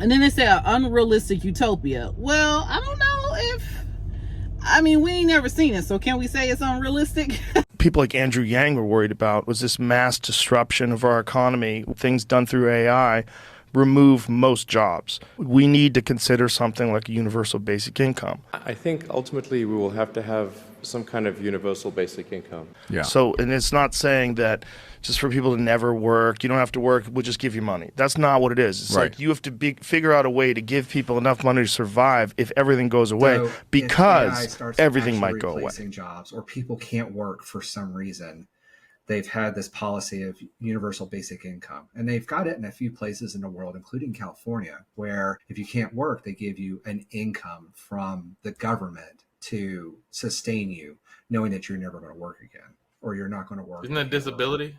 And then they say an unrealistic utopia. Well, I don't know we ain't never seen it, so can we say it's unrealistic? People like Andrew Yang were worried about was this mass disruption of our economy, things done through AI, remove most jobs. We need to consider something like a universal basic income. I think ultimately we will have to have some kind of universal basic income. Yeah. So, and it's not saying that just for people to never work, you don't have to work, we'll just give you money. That's not what it is. It's Right. like you have to figure out a way to give people enough money to survive if everything goes away, So because if AI starts everything actually might go away. replacing jobs, or people can't work for some reason, they've had this policy of universal basic income, and they've got it in a few places in the world, including California, where if you can't work, they give you an income from the government to sustain you, knowing that you're never going to work again, or you're not going to work. Isn't that disability?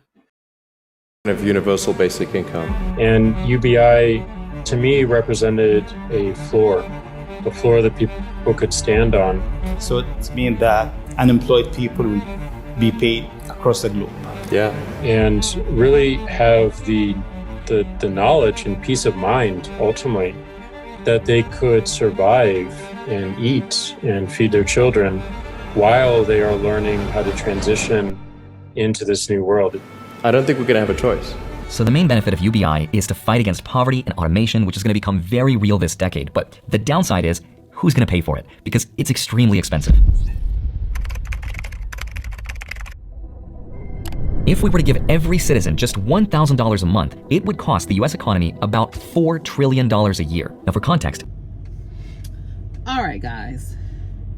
Kind of universal basic income. And UBI, to me, represented a floor that people could stand on. So it means that unemployed people will be paid across the globe. Yeah. And really have the knowledge and peace of mind, ultimately, that they could survive and eat and feed their children while they are learning how to transition into this new world. I don't think we're going to have a choice. So the main benefit of UBI is to fight against poverty and automation, which is going to become very real this decade. But the downside is, who's going to pay for it? Because it's extremely expensive. If we were to give every citizen just $1,000 a month, it would cost the US economy about $4 trillion a year. Now, for context. All right, guys.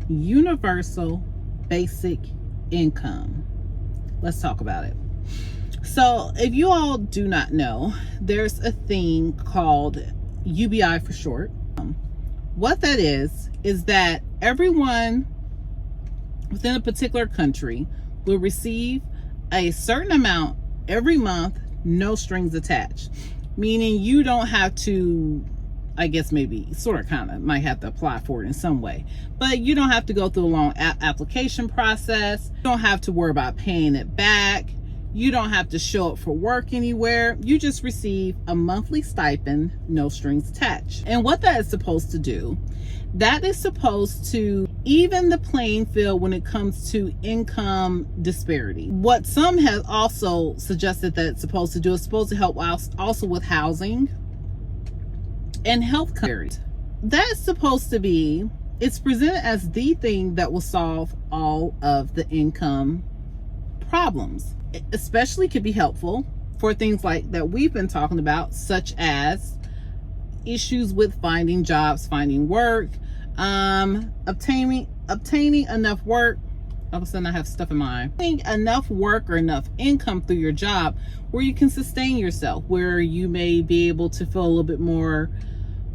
Universal basic income. Let's talk about it. So, if you all do not know, there's a thing called UBI for short. What that is that everyone within a particular country will receive a certain amount every month, no strings attached. Meaning you don't have to, I guess maybe sort of kind of might have to apply for it in some way, but you don't have to go through a long application process. You don't have to worry about paying it back. You don't have to show up for work anywhere. You just receive a monthly stipend, no strings attached. And what that is supposed to do, that is supposed to even the playing field when it comes to income disparity. What some have also suggested that it's supposed to do is supposed to help also with housing and health care. That's supposed to be, it's presented as the thing that will solve all of the income problems. It especially could be helpful for things like that we've been talking about, such as issues with finding jobs, finding work, obtaining enough work. All of a sudden I have stuff in my eye. Enough work or enough income through your job where you can sustain yourself, where you may be able to feel a little bit more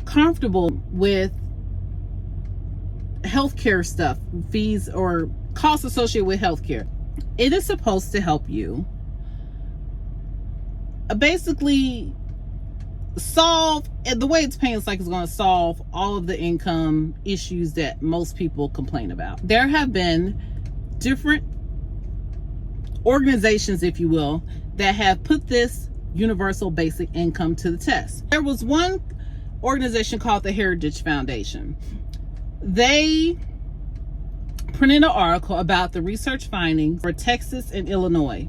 comfortable with healthcare stuff, fees or costs associated with healthcare. It is supposed to help you basically solve, the way it's painted, it's like it's going to solve all of the income issues that most people complain about. There have been different organizations, if you will, that have put this universal basic income to the test. There was one organization called the Heritage Foundation. They printed an article about the research findings for Texas and Illinois.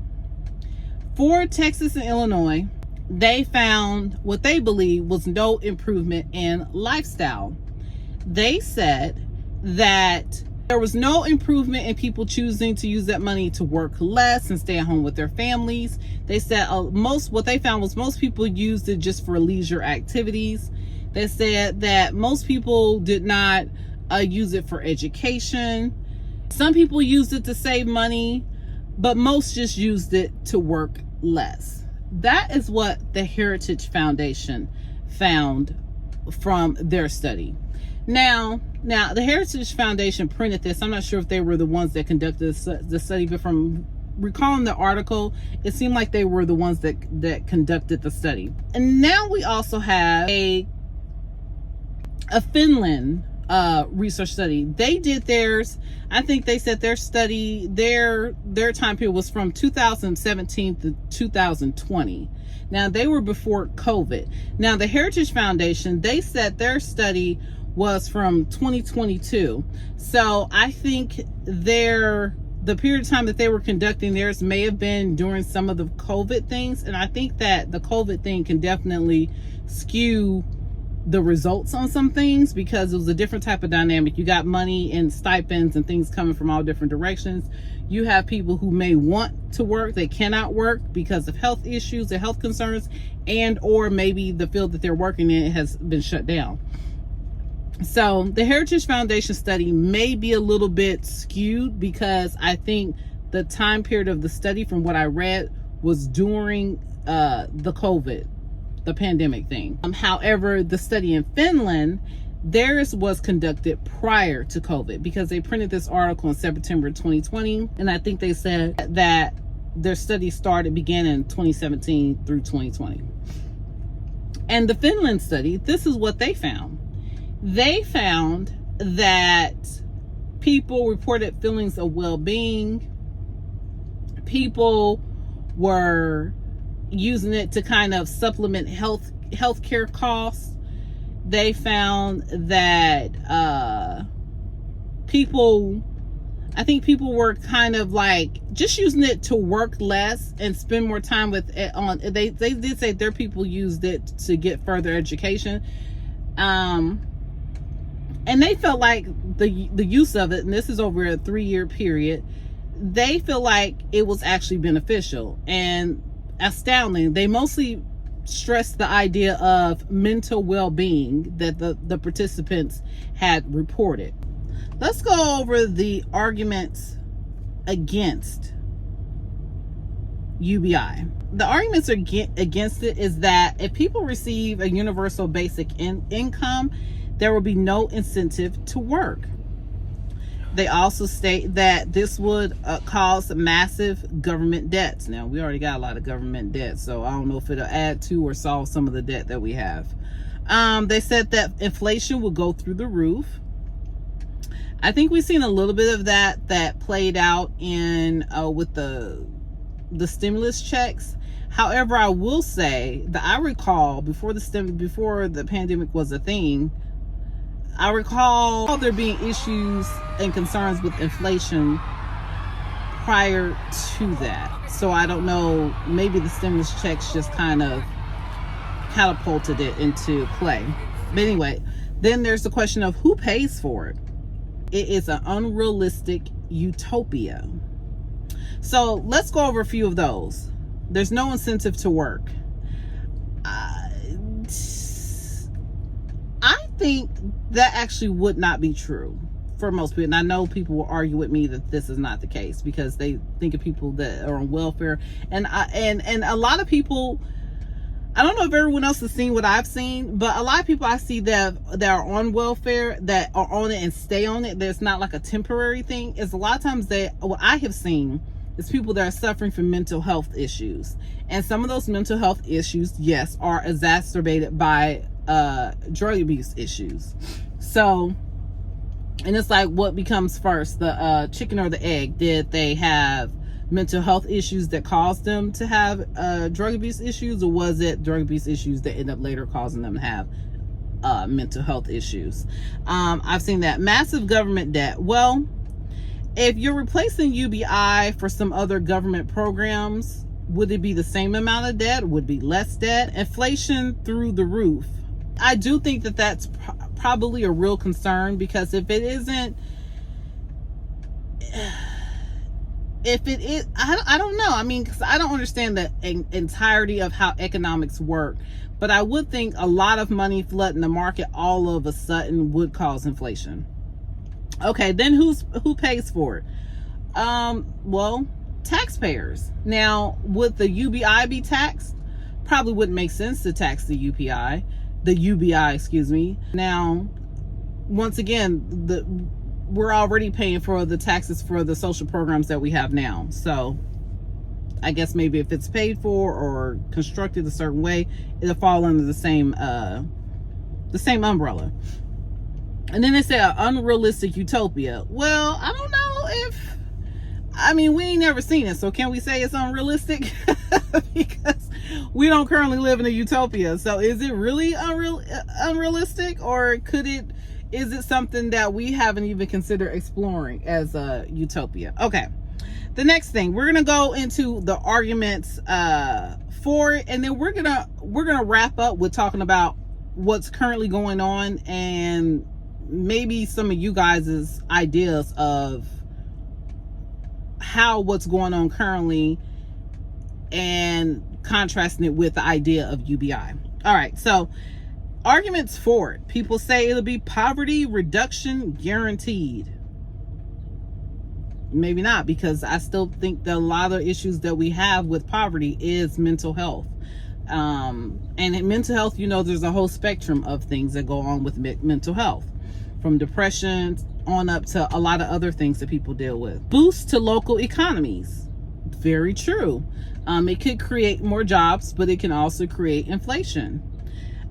For Texas and Illinois, they found what they believe was no improvement in lifestyle. They said that there was no improvement in people choosing to use that money to work less and stay at home with their families. They said what they found was most people used it just for leisure activities. They said that most people did not use it for education. Some people used it to save money, but most just used it to work less. That is what the Heritage Foundation found from their study. Now the Heritage Foundation printed this. I'm not sure if they were the ones that conducted the study, but from recalling the article, it seemed like they were the ones that conducted the study. And now we also have a Finland research study. They did theirs. I think they said their study, their time period was from 2017 to 2020. Now, they were before COVID. Now, the Heritage Foundation, they said their study was from 2022. So I think the period of time that they were conducting theirs may have been during some of the COVID things. And I think that the COVID thing can definitely skew the results on some things, because it was a different type of dynamic. You got money and stipends and things coming from all different directions. You have people who may want to work, they cannot work because of health issues or health concerns, and or maybe the field that they're working in has been shut down. So the Heritage Foundation study may be a little bit skewed, because I think the time period of the study, from what I read, was during the COVID, the pandemic thing. However, the study in Finland, theirs was conducted prior to COVID, because they printed this article in September 2020. And I think they said that their study began in 2017 through 2020. And the Finland study, this is what they found. They found that people reported feelings of well-being. People were using it to kind of supplement healthcare costs. They found that people were kind of like just using it to work less and spend more time with it on. They did say their people used it to get further education. And they felt like the use of it, and this is over a 3-year period, they feel like it was actually beneficial. And astounding, they mostly stressed the idea of mental well-being that the participants had reported. Let's go over the arguments against UBI. The arguments against it is that if people receive a universal basic income, there will be no incentive to work. They also state that this would cause massive government debts. Now, we already got a lot of government debt, so I don't know if it'll add to or solve some of the debt that we have. They said that inflation will go through the roof. I think we've seen a little bit of that played out in with the stimulus checks. However, I will say that I recall before the pandemic was a thing, I recall there being issues and concerns with inflation prior to that. So I don't know, maybe the stimulus checks just kind of catapulted it into play. But anyway, then there's the question of who pays for it. It is an unrealistic utopia. So let's go over a few of those. There's no incentive to work. I think that actually would not be true for most people. And I know people will argue with me that this is not the case, because they think of people that are on welfare. And a lot of people, I don't know if everyone else has seen what I've seen, but a lot of people I see that are on welfare, that are on it and stay on it, that's not like a temporary thing, is a lot of times what I have seen is people that are suffering from mental health issues. And some of those mental health issues, yes, are exacerbated by drug abuse issues. So, and it's like, what becomes first, the chicken or the egg? Did they have mental health issues that caused them to have drug abuse issues, or was it drug abuse issues that end up later causing them to have mental health issues? I've seen that. Massive government debt. Well, if you're replacing UBI for some other government programs, would it be the same amount of debt? Would it be less debt? Inflation through the roof. I do think that that's probably a real concern, because if it is, I don't know. I mean, because I don't understand the entirety of how economics work, but I would think a lot of money flooding the market all of a sudden would cause inflation. Okay, then who pays for it? Well, taxpayers. Now, would the UBI be taxed? Probably wouldn't make sense to tax the UBI. Now, once again, we're already paying for the taxes for the social programs that we have now. So I guess maybe if it's paid for or constructed a certain way, it'll fall under the same umbrella. And then they say an unrealistic utopia. Well, I don't know we ain't never seen it. So can we say it's unrealistic? Because we don't currently live in a utopia. So is it really unrealistic, or is it something that we haven't even considered exploring as a utopia? Okay. The next thing, we're gonna go into the arguments for it, and then we're gonna wrap up with talking about what's currently going on and maybe some of you guys' ideas of how what's going on currently and contrasting it with the idea of UBI. All right, so arguments for it. People say it'll be poverty reduction guaranteed. Maybe not, because I still think that a lot of issues that we have with poverty is mental health. And in mental health, you know, there's a whole spectrum of things that go on with mental health, from depression on up to a lot of other things that people deal with. Boost to local economies. Very true. It could create more jobs, but it can also create inflation.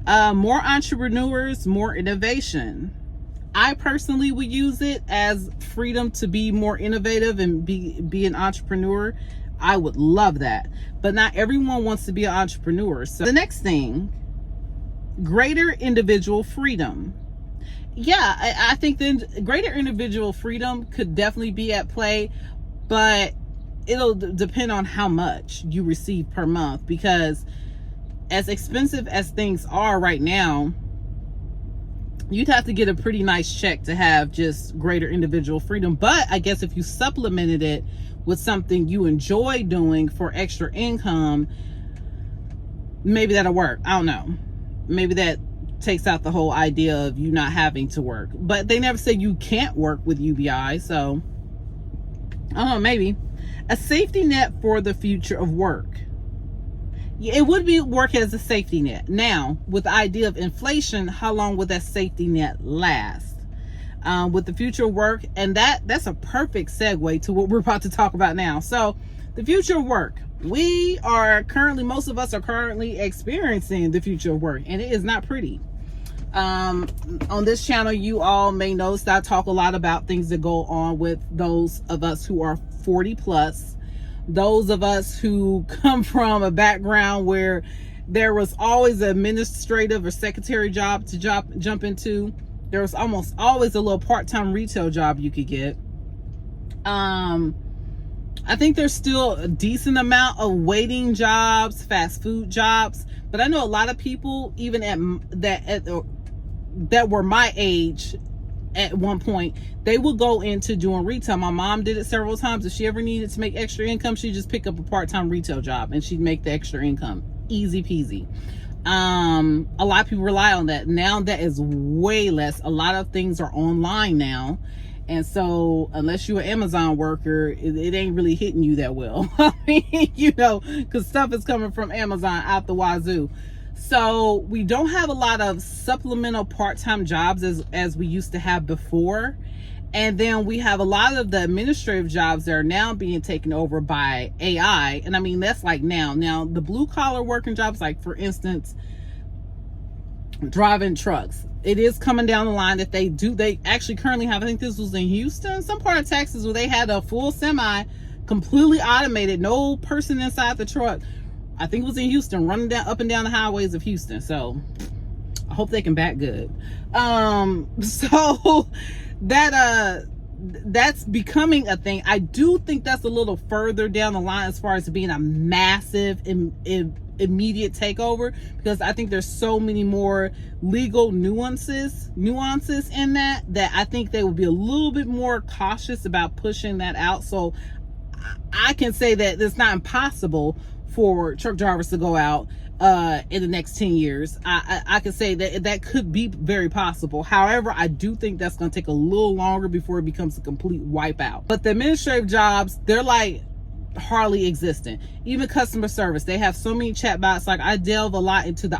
More entrepreneurs, more innovation. I personally would use it as freedom to be more innovative and be an entrepreneur. I would love that. But not everyone wants to be an entrepreneur. So the next thing, greater individual freedom. Yeah, I think the greater individual freedom could definitely be at play, but it'll depend on how much you receive per month, because as expensive as things are right now, you'd have to get a pretty nice check to have just greater individual freedom. But I guess if you supplemented it with something you enjoy doing for extra income, maybe that'll work. I don't know. Maybe that takes out the whole idea of you not having to work. But they never say you can't work with UBI, so I don't know, maybe. A safety net for the future of work. It would be work as a safety net. Now, with the idea of inflation, how long would that safety net last? With the future of work, and that's a perfect segue to what we're about to talk about now. So, the future of work. Most of us are currently experiencing the future of work, and it is not pretty. On this channel, you all may notice that I talk a lot about things that go on with those of us who are 40 plus. Those of us who come from a background where there was always an administrative or secretary job to jump into. There was almost always a little part-time retail job you could get. I think there's still a decent amount of waiting jobs, fast food jobs, but I know a lot of people, even that were my age at one point, they would go into doing retail. My mom did it several times. If she ever needed to make extra income, she'd just pick up a part-time retail job and she'd make the extra income. Easy peasy. A lot of people rely on that. Now that is way less. A lot of things are online now. And so unless you're an Amazon worker, it ain't really hitting you that well. I mean, you know, because stuff is coming from Amazon out the wazoo. So we don't have a lot of supplemental part-time jobs as we used to have before. And then we have a lot of the administrative jobs that are now being taken over by AI. And I mean, that's like now the blue collar working jobs, like for instance, driving trucks. It is coming down the line that they actually currently have, I think this was in Houston, some part of Texas, where they had a full semi completely automated, no person inside the truck. I think it was in Houston, running up and down the highways of Houston. So I hope they can back good. So that's becoming a thing. I do think that's a little further down the line as far as being a massive immediate takeover, because I think there's so many more legal nuances in that I think they would be a little bit more cautious about pushing that out. So I can say that it's not impossible for truck drivers to go out in the next 10 years. I could say that could be very possible. However, I do think that's going to take a little longer before it becomes a complete wipeout. But the administrative jobs, they're like hardly existent. Even customer service, they have so many chatbots. Like I delve a lot into the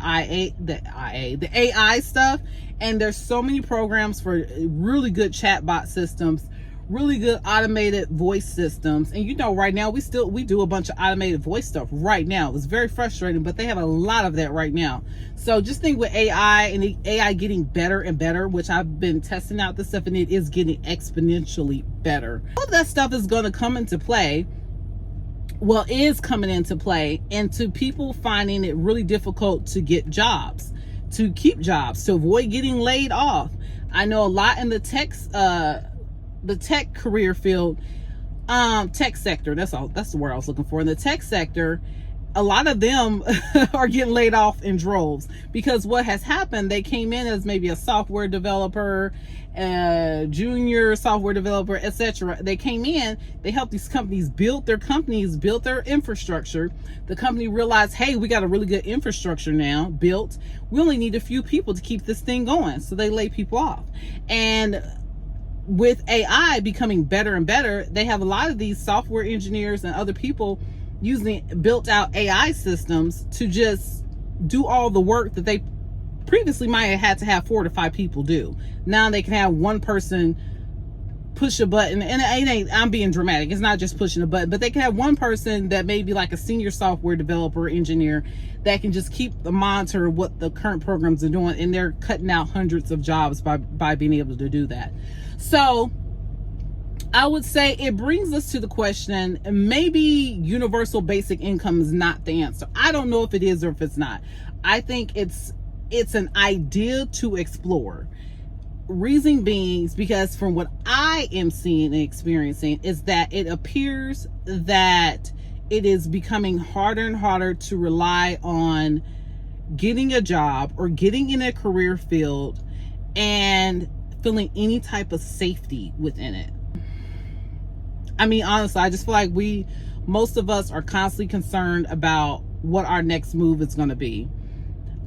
AI stuff, and there's so many programs for really good chatbot systems, really good automated voice systems. And you know, right now we do a bunch of automated voice stuff right now. It's very frustrating, but they have a lot of that right now. So just think with AI and the AI getting better and better, which I've been testing out this stuff, and it is getting exponentially better. All of that stuff is going to come into play is coming into play, and to people finding it really difficult to get jobs, to keep jobs, to avoid getting laid off. I know a lot in the tech career field, tech sector. That's the word I was looking for. In the tech sector, a lot of them are getting laid off in droves, because what has happened, they came in as maybe a software developer, junior software developer, etc. They came in, they helped these companies build their infrastructure. The company realized, hey, we got a really good infrastructure now built. We only need a few people to keep this thing going. So they lay people off. And with AI becoming better and better, they have a lot of these software engineers and other people using built out AI systems to just do all the work that they previously might have had to have 4 to 5 people do. Now they can have one person push a button, and I'm being dramatic, it's not just pushing a button, but they can have one person that may be like a senior software developer engineer that can just keep the monitor of what the current programs are doing, and they're cutting out hundreds of jobs by being able to do that. So I would say it brings us to the question, maybe universal basic income is not the answer. I don't know if it is or if it's not. I think it's an idea to explore. Reason being, because from what I am seeing and experiencing, is that it appears that it is becoming harder and harder to rely on getting a job or getting in a career field and feeling any type of safety within it. I mean, honestly, I just feel like most of us are constantly concerned about what our next move is going to be.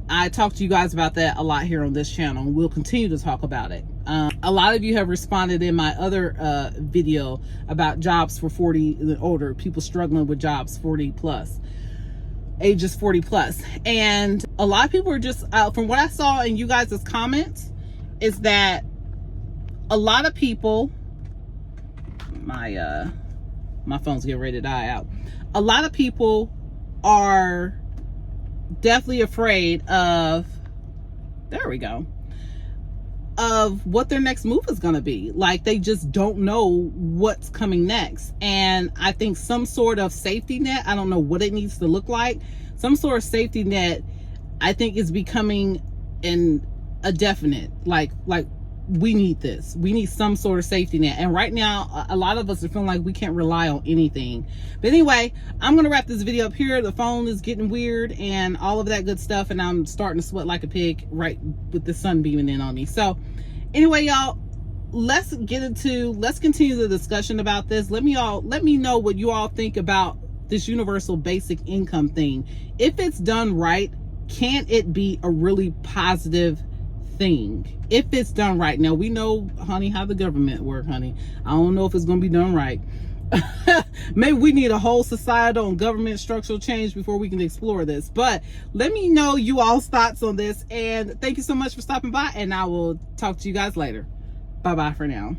I talk to you guys about that a lot here on this channel, and we'll continue to talk about it. A lot of you have responded in my other video about jobs for 40 and older, people struggling with jobs 40 plus, ages 40 plus. And a lot of people are just, from what I saw in you guys' comments, is that a lot of people, my phone's getting ready to die out. A lot of people are definitely afraid of, there we go, of what their next move is going to be. Like, they just don't know what's coming next. And I think some sort of safety net, I don't know what it needs to look like, some sort of safety net, I think, is becoming a definite, like we need this. We need some sort of safety net. And right now, a lot of us are feeling like we can't rely on anything. But anyway, I'm going to wrap this video up here. The phone is getting weird and all of that good stuff. And I'm starting to sweat like a pig right with the sun beaming in on me. So anyway, y'all, let's continue the discussion about this. Let me know what you all think about this universal basic income thing. If it's done right, can it be a really positive thing if it's done right? Now, we know, honey, how the government work, honey. I don't know if it's gonna be done right. Maybe we need a whole societal and government structural change before we can explore this. But let me know you all's thoughts on this, and thank you so much for stopping by, and I will talk to you guys later. Bye bye for now.